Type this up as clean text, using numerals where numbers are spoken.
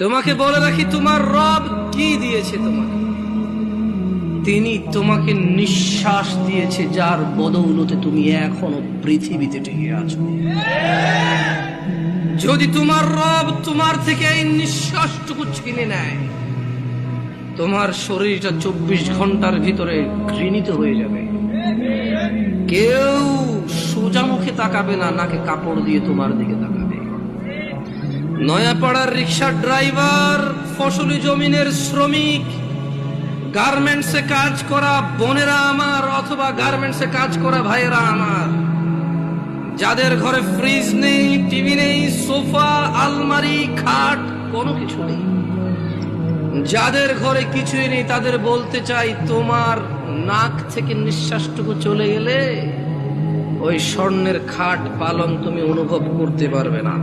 তোমাকে বলে রাখি, তোমার রব কি দিয়েছে তোমাকে? তিনি তোমাকে নিঃশ্বাস দিয়েছে, যার বদৌলতে তুমি এখনো পৃথিবীতে টিকে আছো। যদি তোমার রব তোমার থেকে এই নিঃশ্বাসটুকু ছিনে নেয়, তোমার শরীরটা 24 ঘন্টার ভিতরে ঘৃণিত হয়ে যাবে। কেউ সোজা মুখে তাকাবে না, নাকে কাপড় দিয়ে তোমার দিকে তাকাবে। নয়াপাড়ার রিক্সার ড্রাইভার, ফসলি জমিনের শ্রমিক, গার্মেন্টসে কাজ করা বোনেরা আমার, অথবা গার্মেন্টসে কাজ করা ভাইয়েরা আমার, যাদের ঘরে ফ্রিজ নেই, টিভি নেই, সোফা, আলমারি, খাট, কোনো কিছু নেই, যাদের ঘরে কিছুই নেই, তাদের বলতে চাই, তোমার নাক থেকে নিঃশ্বাসটুকু চলে গেলে ওই স্বর্ণের খাট পালং তুমি অনুভব করতে পারবে না।